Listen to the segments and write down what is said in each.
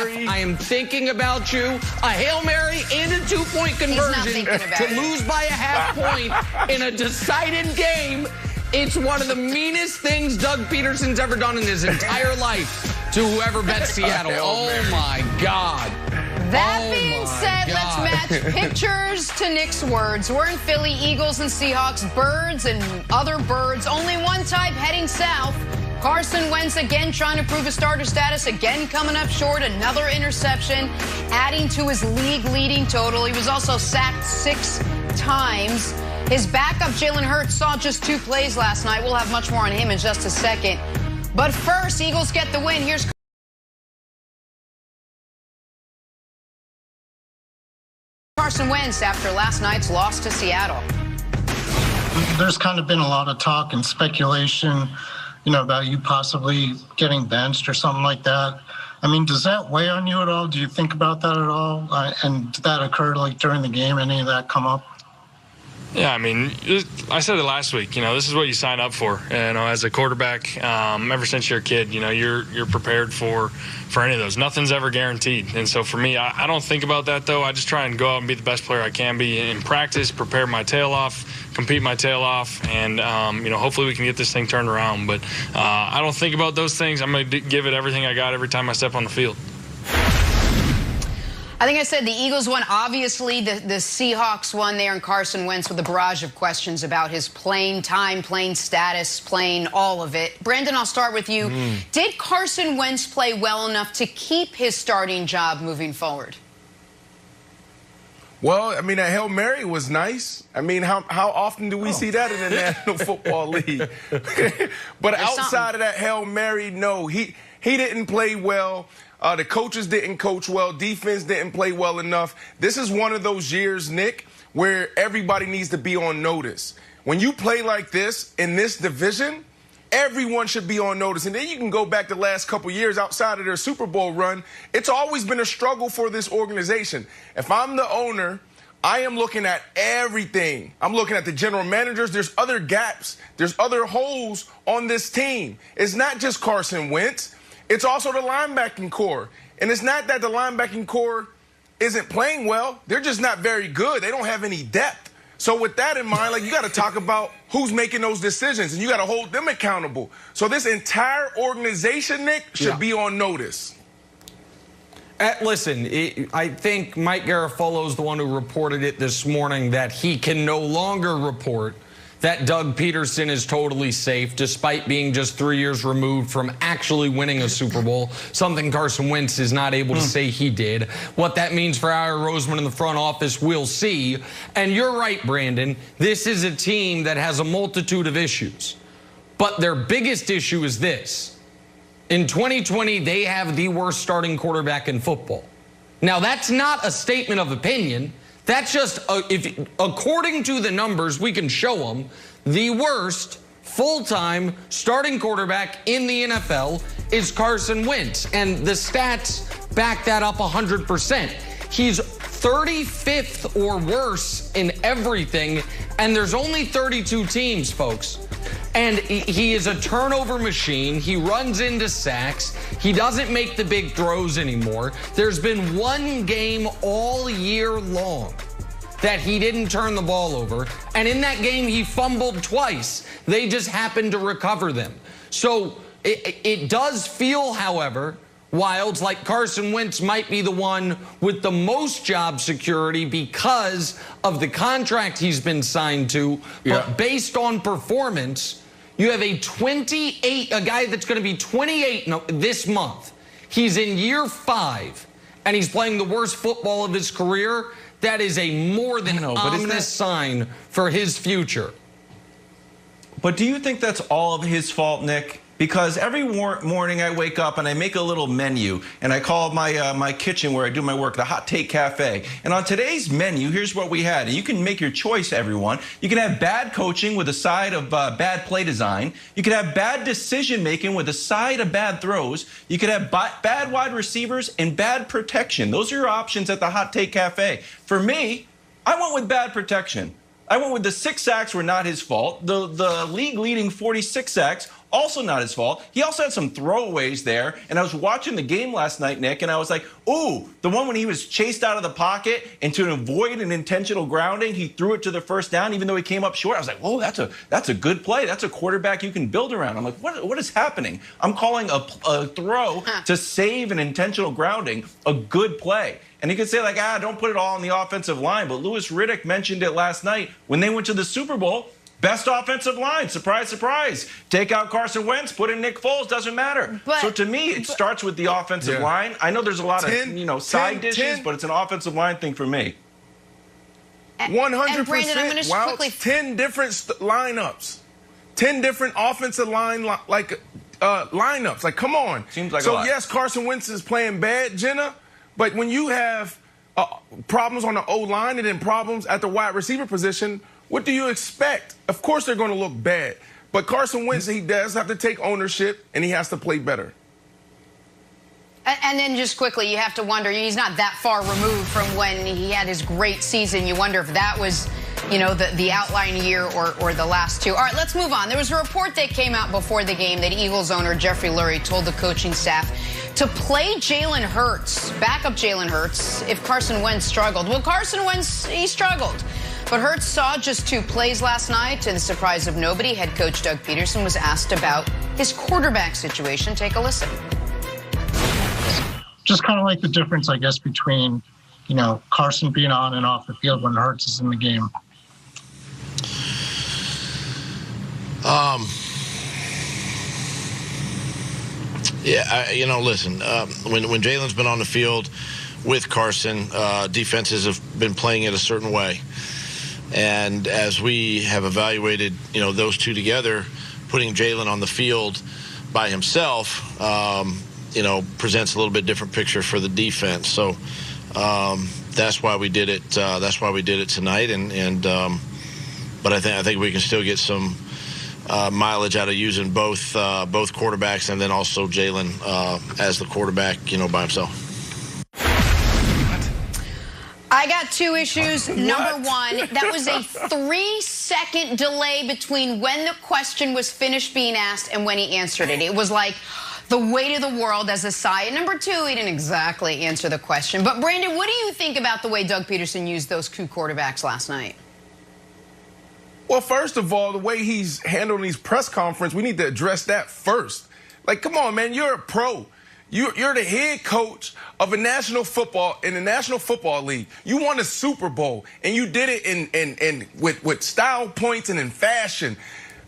I am thinking about you. A Hail Mary and a two-point conversion to lose by a half point in a decided game. It's one of the meanest things Doug Peterson's ever done in his entire life to whoever bet Seattle. Oh, my God. That being said, let's match pictures to Nick's words. We're in Philly, Eagles and Seahawks, birds and other birds. Only one type heading south. Carson Wentz again trying to prove his starter status, again coming up short, another interception, adding to his league-leading total. He was also sacked 6 times. His backup, Jalen Hurts, saw just 2 plays last night. We'll have much more on him in just a second. But first, Eagles get the win. Here's Carson Wentz after last night's loss to Seattle. There's kind of been a lot of talk and speculation, about you possibly getting benched or something like that. I mean, does that weigh on you at all? Do you think about that at all? And did that occur during the game? Any of that come up? Yeah, I mean, I said it last week. This is what you sign up for. As a quarterback, ever since you're a kid, you're prepared for any of those. Nothing's ever guaranteed. And so for me, I don't think about that, though. I just try and go out and be the best player I can be in practice, prepare my tail off, compete my tail off, and, hopefully we can get this thing turned around. But I don't think about those things. I'm going to give it everything I got every time I step on the field. I think I said the Eagles won. Obviously, the Seahawks won there, and Carson Wentz with a barrage of questions about his playing time, playing status, playing all of it. Brandon, I'll start with you. Did Carson Wentz play well enough to keep his starting job moving forward? Well, I mean, that Hail Mary was nice. I mean, how often do we see that in the National Football League? But outside of that Hail Mary, no, he didn't play well. The coaches didn't coach well. Defense didn't play well enough. This is one of those years, Nick, where everybody needs to be on notice. When you play like this in this division, everyone should be on notice. And then you can go back the last couple years outside of their Super Bowl run. It's always been a struggle for this organization. If I'm the owner, I am looking at everything. I'm looking at the general managers. There's other gaps. There's other holes on this team. It's not just Carson Wentz. It's also the linebacking core. And it's not that the linebacking core isn't playing well. They're just not very good. They don't have any depth. So with that in mind, you got to talk about who's making those decisions, and you got to hold them accountable. So this entire organization, Nick, should be on notice. Listen, I think Mike Garafolo is the one who reported it this morning that he can no longer report that Doug Peterson is totally safe, despite being just 3 years removed from actually winning a Super Bowl, something Carson Wentz is not able to say he did. What that means for Ira Roseman in the front office, we'll see. And you're right, Brandon. This is a team that has a multitude of issues. But their biggest issue is this. In 2020, they have the worst starting quarterback in football. Now, that's not a statement of opinion. That's just, according to the numbers, we can show them, the worst full-time starting quarterback in the NFL is Carson Wentz. And the stats back that up 100%. He's 35th or worse in everything, and there's only 32 teams, folks. And he is a turnover machine. He runs into sacks. He doesn't make the big throws anymore. There's been one game all year long that he didn't turn the ball over. And in that game, he fumbled twice. They just happened to recover them. So it does feel, however, Wilds, like Carson Wentz might be the one with the most job security because of the contract he's been signed to. But based on performance, you have a guy that's going to be 28 this month. He's in year 5, and he's playing the worst football of his career. That is a more than ominous sign for his future. But do you think that's all of his fault, Nick? Because every morning I wake up and I make a little menu, and I call my kitchen where I do my work the Hot Take Cafe. And on today's menu, here's what we had. And you can make your choice, everyone. You can have bad coaching with a side of bad play design. You can have bad decision making with a side of bad throws. You could have bad wide receivers and bad protection. Those are your options at the Hot Take Cafe. For me, I went with bad protection. I went with the 6 sacks were not his fault. The league-leading 46 sacks, Also not his fault. He also had some throwaways there. And I was watching the game last night, Nick, and I was like, ooh, the one when he was chased out of the pocket, and to avoid an intentional grounding, he threw it to the first down, even though he came up short. I was like, whoa, that's a good play. That's a quarterback you can build around. I'm like, what is happening? I'm calling a throw to save an intentional grounding a good play. And you could say, like, don't put it all on the offensive line. But Louis Riddick mentioned it last night when they went to the Super Bowl. Best offensive line. Surprise, surprise. Take out Carson Wentz, put in Nick Foles, doesn't matter. So to me, it starts with the offensive line. I know there's a lot of side dishes, but it's an offensive line thing for me. 100%. Wow, 10 different lineups. 10 different offensive line lineups. Like, come on. Seems like a so, lot. yes, Carson Wentz is playing bad, Jenna, but when you have problems on the O-line and then problems at the wide receiver position, what do you expect? Of course they're going to look bad. But Carson Wentz, he does have to take ownership, and he has to play better. And then just quickly, you have to wonder, he's not that far removed from when he had his great season. You wonder if that was, you know, the outlying year or the last two. All right, let's move on. There was a report that came out before the game that Eagles owner Jeffrey Lurie told the coaching staff to play Jalen Hurts, backup Jalen Hurts, if Carson Wentz struggled. Well, Carson Wentz, he struggled. But Hurts saw just 2 plays last night. To the surprise of nobody, head coach Doug Peterson was asked about his quarterback situation. Take a listen. Just kind of like the difference, I guess, between, you know, Carson being on and off the field when Hurts is in the game. Listen, when Jalen's been on the field with Carson, defenses have been playing it a certain way. And as we have evaluated, those two together, putting Jalen on the field by himself, presents a little bit different picture for the defense. So that's why we did it. That's why we did it tonight. But I think we can still get some mileage out of using both quarterbacks, and then also Jalen as the quarterback, by himself. I got 2 issues. Number 1, that was a 3-second delay between when the question was finished being asked and when he answered it. It was like the weight of the world as a sigh. And number 2, he didn't exactly answer the question. But Brandon, what do you think about the way Doug Peterson used those 2 quarterbacks last night? Well, first of all, the way he's handling these press conferences, we need to address that first. Like, come on, man, you're a pro. You're the head coach of in the National Football League. You won a Super Bowl, and you did it with style points and in fashion.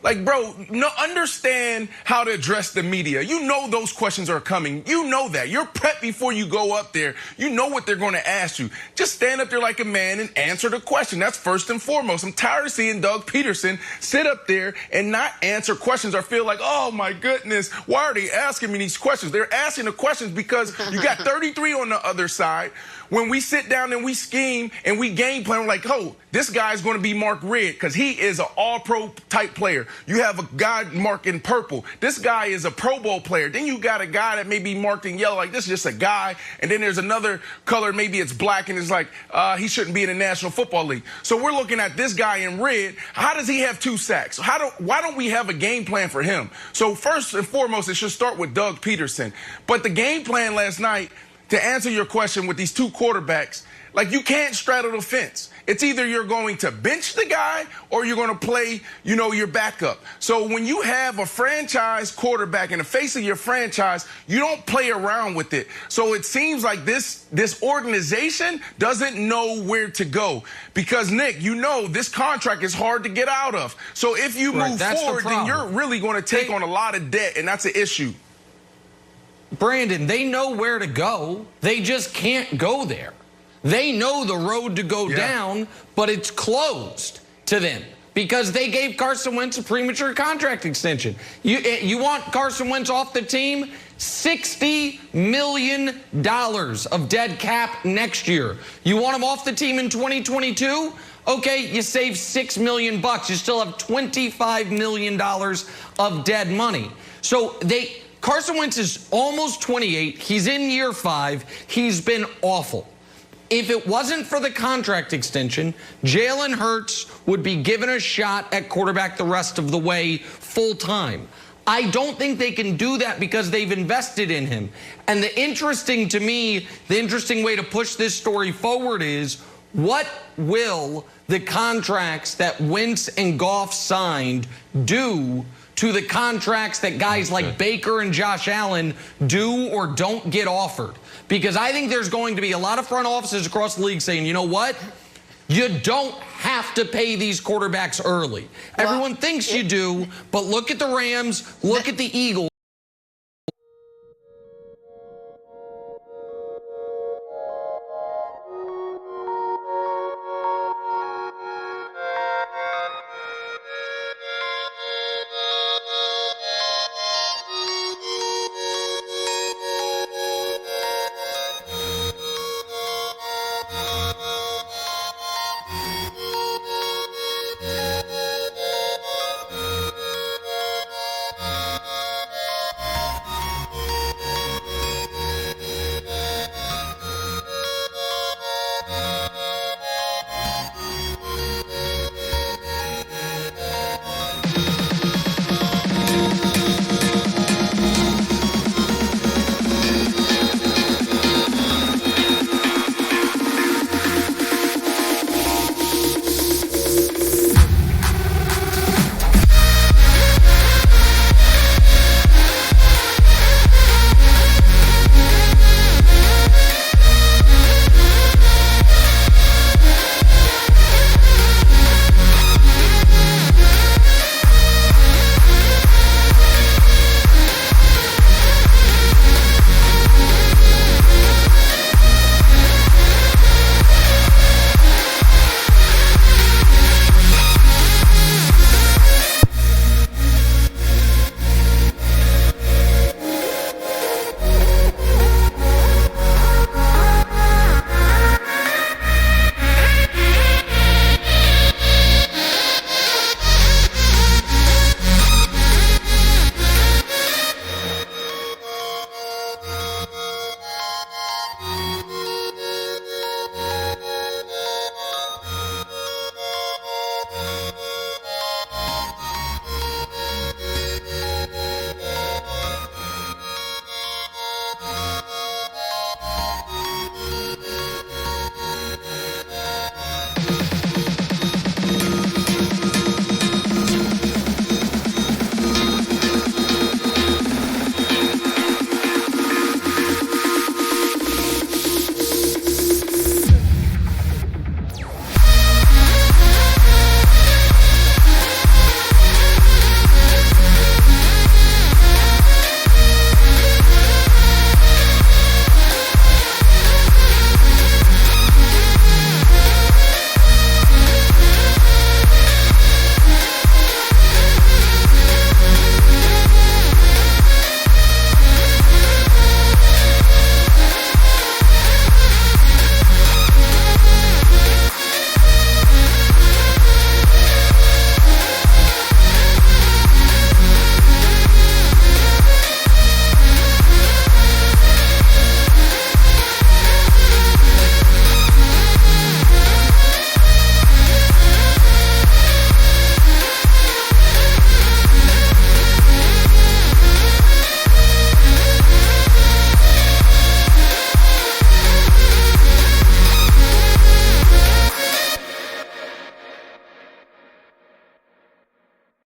Like, bro, understand how to address the media. You know those questions are coming. You know that. You're prepped before you go up there. You know what they're going to ask you. Just stand up there like a man and answer the question. That's first and foremost. I'm tired of seeing Doug Peterson sit up there and not answer questions or feel like, oh, my goodness, why are they asking me these questions? They're asking the questions because you got 33 on the other side. When we sit down and we scheme and we game plan, we're like, oh, this guy's going to be marked red because he is an all-pro type player. You have a guy marked in purple. This guy is a Pro Bowl player. Then you got a guy that may be marked in yellow, like this is just a guy. And then there's another color, maybe it's black, and it's like he shouldn't be in the National Football League. So we're looking at this guy in red. How does he have 2 sacks? Why don't we have a game plan for him? So first and foremost, it should start with Doug Peterson. But the game plan last night, to answer your question with these 2 quarterbacks, like you can't straddle the fence. It's either you're going to bench the guy or you're going to play, your backup. So when you have a franchise quarterback in the face of your franchise, you don't play around with it. So it seems like this organization doesn't know where to go because, Nick, this contract is hard to get out of. So if you move forward, then you're really going to take on a lot of debt, and that's an issue. Brandon, they know where to go. They just can't go there. They know the road to go down, but it's closed to them because they gave Carson Wentz a premature contract extension. You want Carson Wentz off the team? $60 million of dead cap next year. You want him off the team in 2022? Okay, you save $6 million. You still have $25 million of dead money. So Carson Wentz is almost 28. He's in year 5. He's been awful. If it wasn't for the contract extension, Jalen Hurts would be given a shot at quarterback the rest of the way full time. I don't think they can do that because they've invested in him. And the interesting way to push this story forward is, what will the contracts that Wentz and Goff signed do to the contracts that guys like Baker and Josh Allen do or don't get offered? Because I think there's going to be a lot of front offices across the league saying, you know what? You don't have to pay these quarterbacks early. Well, everyone thinks you do, but look at the Rams, look at the Eagles.